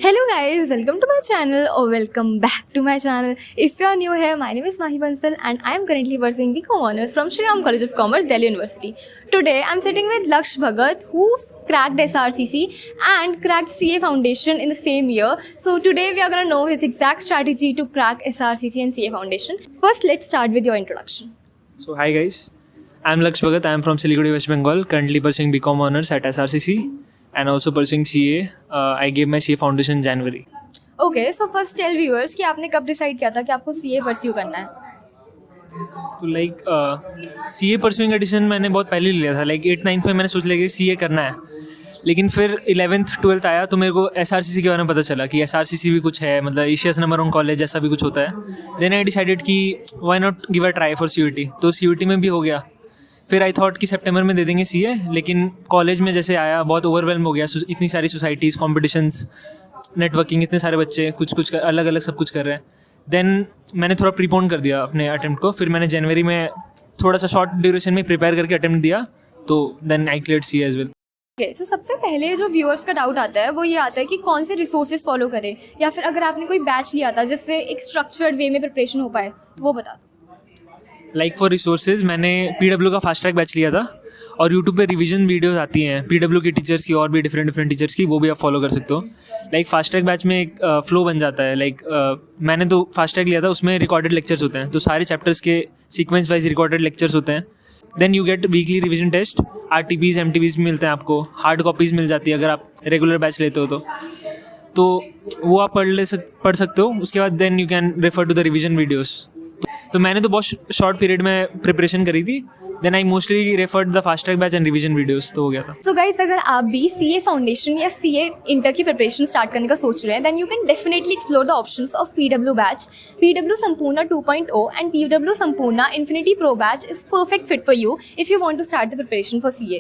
Hello guys, welcome to my channel or welcome back to my channel. If you are new here, my name is Mahi Bansal and I am currently pursuing BCom Honours from Shri Ram College of Commerce, Delhi University. Today I am sitting with Laksh Bhagat who's cracked SRCC and cracked CA Foundation in the same year. So today we are going to know his exact strategy to crack SRCC and CA Foundation. First, let's start with your introduction. So hi guys, I'm Laksh Bhagat. I'm from Siliguri, West Bengal, currently pursuing BCom Honours at SRCC and also pursuing CA. I gave my CA Foundation in January. Okay, so first tell viewers कि आपने कब decide किया था कि आपको CA pursue करना है? तो लाइक CA परस्यूइंग एडिशन मैंने बहुत पहले लिया था, लाइक 8-9 में मैंने सोच लिया कि CA करना है. लेकिन फिर 11th 12th आया तो मेरे को SRCC के बारे में पता चला कि SRCC भी कुछ है, मतलब एशियाज़ नंबर 1 कॉलेज ऐसा भी कुछ होता है. देन आई डिसाइडेड कि why not give a try for CUET. तो CUET में भी हो गया. फिर आई थॉट कि सितंबर में दे देंगे CA, लेकिन कॉलेज में जैसे आया बहुत ओवरवेल्म हो गया. इतनी सारी सोसाइटीज़, कॉम्पिटिशन्स, नेटवर्किंग, इतने सारे बच्चे कुछ अलग अलग सब कुछ कर रहे हैं. देन मैंने थोड़ा प्रीपोन कर दिया अपने अटेम्प्ट को. फिर मैंने जनवरी में थोड़ा सा शॉर्ट ड्यूरेशन में प्रिपेयर करके अटेम्प्ट दिया, तो then I cleared CA as well. Okay, so सबसे पहले जो व्यूअर्स का डाउट आता है वो ये आता है कि कौन से रिसोर्सेज फॉलो करें, या फिर अगर आपने कोई बैच लिया था जिससे एक स्ट्रक्चर्ड वे में प्रिपरेशन हो पाए तो वो बता दो. लाइक फॉर रिसोर्सेज मैंने PW का फास्ट ट्रैक बैच लिया था, और यूट्यूब पे रिवीजन वीडियोस आती हैं PW की टीचर्स की और भी डिफरेंट टीचर्स की, वो भी आप फॉलो कर सकते हो. लाइक फास्ट ट्रैक बैच में एक फ्लो बन जाता है. लाइक मैंने तो फास्ट ट्रैक लिया था, उसमें रिकॉर्डेड लेक्चर्स होते हैं, तो सारे चैप्टर्स के सीक्वेंस वाइज रिकॉर्डेड लेक्चर्स होते हैं. Then you get weekly revision test, RTPs MTPs भी मिलते हैं आपको, हार्ड कॉपीज़ मिल जाती है अगर आप रेगुलर बैच लेते हो तो वो आप पढ़ सकते हो. उसके बाद then you can refer to the revision videos. तो मैंने तो बहुत शॉर्ट पीरियड में प्रिपरेशन करी थी. Then I mostly referred the fast track batch and revision videos, तो हो गया था. सो गाइस, अगर आप भी CA फाउंडेशन या CA इंटर की प्रिपरेशन स्टार्ट करने का सोच रहे हैं, then you can definitely explore the options of PW batch. PW Sampurna 2.0 and PW Sampurna infinity pro batch is perfect fit for you if you want to start the preparation for CA.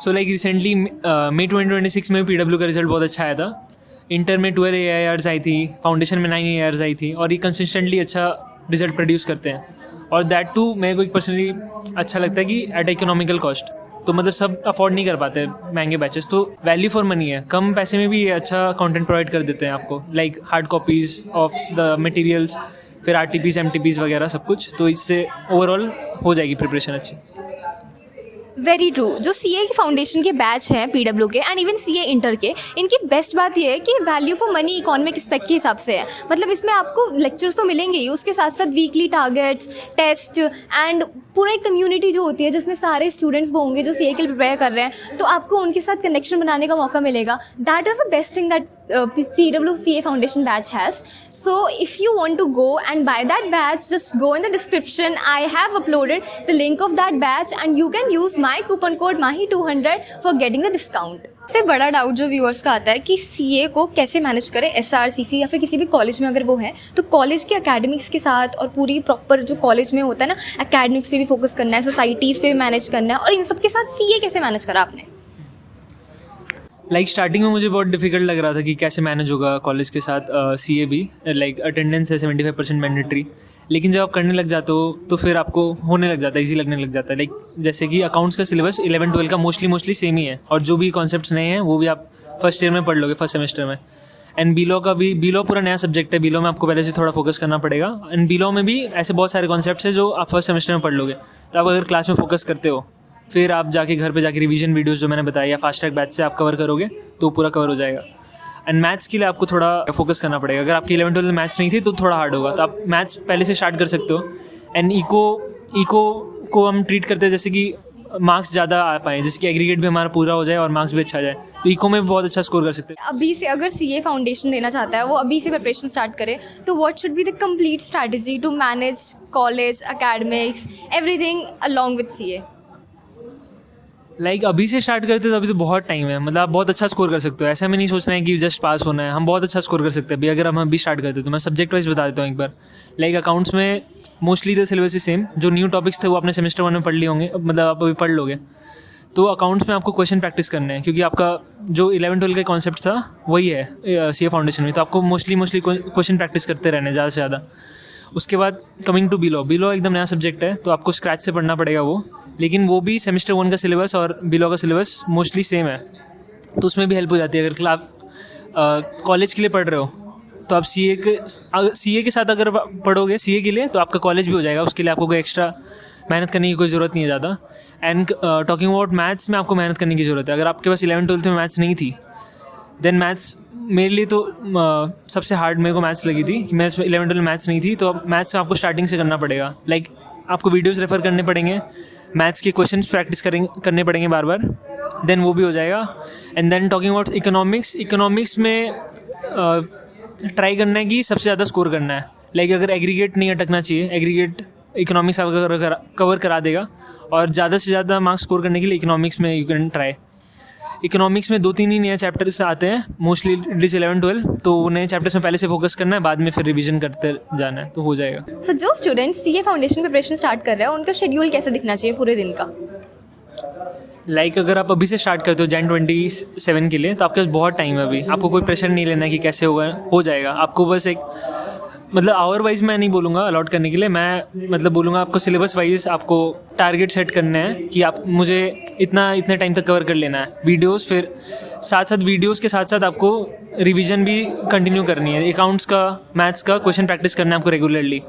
So like recently May 2026 में PW का result बहुत अच्छा आया था. Inter में 12 AIRs आई थी, foundation में 9 AIRs आई थी, और ये कंसिस्टेंटली अच्छा रिजल्ट प्रोड्यूस करते हैं. और दैट टू मेरे को एक पर्सनली अच्छा लगता है कि एट इकोनॉमिकल कॉस्ट. तो मतलब सब अफोर्ड नहीं कर पाते महंगे बैचेस, तो वैल्यू फॉर मनी है. कम पैसे में भी ये अच्छा कंटेंट प्रोवाइड कर देते हैं आपको, like hard copies of the materials, फिर RTPs MTPs वगैरह सब कुछ. तो इससे ओवरऑल हो जाएगी प्रिपरेशन अच्छी. Very true. जो CA की फाउंडेशन के बैच हैं PW के एंड इवन CA इंटर के, इनकी बेस्ट बात ये है कि value for money economic aspect के हिसाब से है. मतलब इसमें आपको लेक्चर्स तो मिलेंगे ही, उसके साथ साथ वीकली टारगेट्स, टेस्ट एंड पूरा एक कम्युनिटी जो होती है जिसमें सारे स्टूडेंट्स वो होंगे जो CA के लिए प्रिपेयर कर रहे हैं, तो आपको उनके साथ कनेक्शन बनाने का मौका मिलेगा. That is the best thing that PW CA Foundation batch has. So if you want to go and buy that batch, just go in the description. I have uploaded the link of that batch and you can use my coupon code MAHI200 for getting the discount. सबसे बड़ा doubt जो viewers का आता है कि CA को कैसे manage करें SRCC या फिर किसी भी कॉलेज में अगर वो है, तो कॉलेज के एकेडमिक्स के साथ और पूरी प्रॉपर जो कॉलेज में होता है ना, एकेडमिक्स पे भी फोकस करना है, सोसाइटीज़ पे भी मैनेज करना है, और इन सब के साथ CA कैसे मैनेज करा आपने? लाइक स्टार्टिंग में मुझे बहुत डिफिकल्ट लग रहा था कि कैसे मैनेज होगा कॉलेज के साथ CA भी. लाइक अटेंडेंस है 75% मैंडेटरी, लेकिन जब आप करने लग जाते हो तो फिर आपको होने लग जाता है, ईजी लगने लग जाता है. लाइक जैसे कि अकाउंट्स का सिलेबस 11-12 का मोस्टली सेम ही है, और जो भी कॉन्सेप्ट्स नए हैं वो भी आप फर्स्ट ईयर में पढ़ लोगे, फर्स्ट सेमेस्टर में. एंड बीलॉ का भी, बीलॉ पूरा नया सब्जेक्ट है, बीलॉ में आपको पहले से थोड़ा फोकस करना पड़ेगा. एंड बीलॉ में भी ऐसे बहुत सारे कॉन्सेप्ट्स हैं जो आप फर्स्ट सेमेस्टर में पढ़ लोगे. तो आप अगर क्लास में फोकस करते हो, फिर आप जाके घर पे जाके रिवीजन वीडियोस जो मैंने बताया या फास्ट ट्रैक बैच से आप कवर करोगे तो पूरा कवर हो जाएगा. एंड मैथ्स के लिए आपको थोड़ा फोकस करना पड़ेगा. अगर आपकी 11-12 में मैथ्स नहीं थी तो थोड़ा हार्ड होगा, तो आप मैथ्स पहले से स्टार्ट कर सकते हो. एंड इको को हम ट्रीट करते हैं जैसे कि मार्क्स ज़्यादा आ पाएँ, जिसकी एग्रीगेट भी हमारा पूरा हो जाए और मार्क्स भी अच्छा आ जाए, तो इको में बहुत अच्छा स्कोर कर सकते हैं. अभी से अगर CA फाउंडेशन देना चाहता है, वो अभी से प्रिपरेशन स्टार्ट करे, तो what should be the complete strategy to manage college, academics, everything along with CA? Like अभी से स्टार्ट करते तो अभी तो बहुत टाइम है. मतलब आप बहुत अच्छा स्कोर कर सकते हो. ऐसा में नहीं सोचना है कि जस्ट पास होना है. हम बहुत अच्छा स्कोर कर सकते हैं अभी अगर हम अभी स्टार्ट करते. तो मैं सब्जेक्ट वाइज बता देता हूँ एक बार. लाइक अकाउंट्स में mostly the syllabus is same. जो न्यू टॉपिक्स थे वो आपने सेमेस्टर 1 में पढ़ लिए होंगे, मतलब आप अभी पढ़ लोगे. तो अकाउंट्स में आपको क्वेश्चन प्रैक्टिस करना है, क्योंकि आपका जो 11-12 का कॉन्सेप्ट था वही है CA फाउंडेशन में. तो आपको मोस्टली क्वेश्चन प्रैक्टिस करते रहना है ज़्यादा से ज़्यादा. उसके बाद कमिंग टू बीलॉ एकदम नया सब्जेक्ट है, तो आपको स्क्रैच से पढ़ना पड़ेगा वो. लेकिन वो भी सेमेस्टर 1 का सिलेबस और बीलॉ का सिलेबस मोस्टली सेम है, तो उसमें भी हेल्प हो जाती है. अगर कॉलेज के लिए पढ़ रहे हो तो आप सी ए के साथ अगर पढ़ोगे सी ए के लिए तो आपका कॉलेज भी हो जाएगा, उसके लिए आपको कोई एक्स्ट्रा मेहनत करने की कोई ज़रूरत नहीं है ज़्यादा। एंड टॉकिंग अबाउट मैथ्स में आपको मेहनत करने की ज़रूरत है। अगर आपके पास 11th-12th में मैथ्स नहीं थी देन मैथ्स मेरे लिए तो सबसे हार्ड मेरे को मैथ्स लगी थी। मैं 11th-12 में मैथ्स नहीं थी तो अब मैथ्स आपको स्टार्टिंग से करना पड़ेगा। लाइक आपको वीडियोस रेफ़र करने पड़ेंगे, मैथ्स के क्वेश्चंस प्रैक्टिस करने पड़ेंगे बार बार, देन वो भी हो जाएगा। And then talking about economics में ट्राई करना है कि सबसे ज़्यादा स्कोर करना है। लाइक अगर एग्रीगेट नहीं अटकना चाहिए, एग्रीगेट इकोनॉमिक्स आप अगर कवर करा देगा और ज़्यादा से ज़्यादा मार्क्स स्कोर करने के लिए इकोनॉमिक्स में यू कैन ट्राई। इकोनॉमिक्स में 2-3 ही नए चैप्टर्स आते हैं मोस्टली डिस 11-12, तो नए चैप्टर्स में पहले से फोकस करना है, बाद में फिर रिवीजन करते जाना है तो हो जाएगा। सो जो student CA foundation preparation start कर रहे हैं उनका शेड्यूल कैसे दिखना चाहिए पूरे दिन का? लाइक अगर आप अभी से स्टार्ट करते हो Jan 27 के लिए तो आपके पास बहुत टाइम है अभी। आपको कोई प्रेशर नहीं लेना है कि कैसे होगा, हो जाएगा। आपको बस एक मतलब आवर वाइज मैं नहीं बोलूँगा अलॉट करने के लिए, मैं मतलब बोलूँगा आपको सिलेबस वाइज आपको टारगेट सेट करने हैं कि आप मुझे इतने टाइम तक कवर कर लेना है वीडियोस। फिर साथ वीडियोस के साथ साथ आपको रिवीजन भी कंटिन्यू करनी है। अकाउंट्स का, मैथ्स का क्वेश्चन प्रैक्टिस करना है आपको रेगुलरली।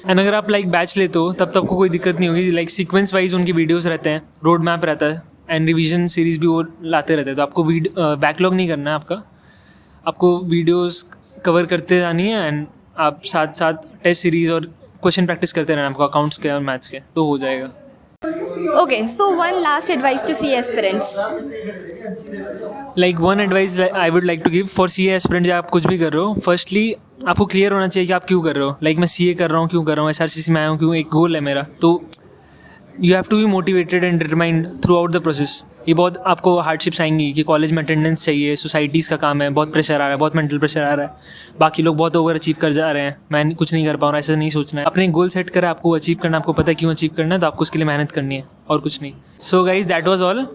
एंड अगर आप लाइक बैच लेते हो तब आपको कोई दिक्कत नहीं होगी। लाइक सीक्वेंस वाइज उनकी वीडियोस रहते हैं, रोड मैप रहता है एंड रिवीजन सीरीज़ भी वो लाते रहते हैं, तो आपको बैकलॉग नहीं करना है आपको वीडियोस कवर करते जानी है एंड आप साथ साथ टेस्ट सीरीज़ और क्वेश्चन प्रैक्टिस करते रहना आपको अकाउंट्स के और मैथ्स के, तो हो जाएगा। Okay, so one last advice to CA aspirants. Like one advice I would like to give for CA aspirant, जब आप कुछ भी कर रहे हो, फर्स्टली आपको क्लियर होना चाहिए कि आप क्यों कर रहे हो। लाइक मैं सीए कर रहा हूँ, क्यों कर रहा हूँ, एसआरसीसी में आया हूँ, क्यों, एक गोल है मेरा। तो you have to be motivated and determined throughout the process. ये बहुत आपको हार्डशिप्स आएंगी कि कॉलेज में अटेंडेंस चाहिए, सोसाइटीज़ का काम है, बहुत प्रेशर आ रहा है, बहुत मेंटल प्रेशर आ रहा है, बाकी लोग बहुत ओवर अचीव कर जा रहे हैं, मैं कुछ नहीं कर पा रहा हूँ, ऐसा नहीं सोचना है। अपने गोल सेट करें, आपको अचीव करना, आपको पता है क्यों अचीव करना है, तो आपको उसके लिए मेहनत करनी है और कुछ नहीं। So guys that was all.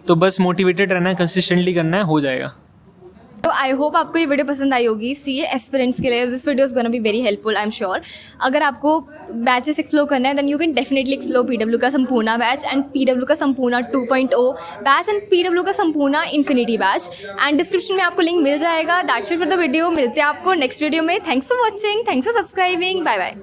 तो बस मोटिवेटेड रहना है, कंसिस्टेंटली करना है, हो जाएगा। तो आई होप आपको ये वीडियो पसंद आई होगी सीए एस्पिरेंट्स के लिए। This video is gonna be very helpful, I am sure. अगर आपको बैचेस एक्सप्लोर करना है then you can definitely explore PW का संपूर्णा बैच एंड पीडब्ल्यू का संपूर्णा 2.0 बैच एंड पीडब्ल्यू का Sampoorna infinity batch, and description में आपको लिंक मिल जाएगा। That's it for the video. मिलते हैं आपको नेक्स्ट वीडियो में। Thanks for watching, thanks for subscribing, bye bye.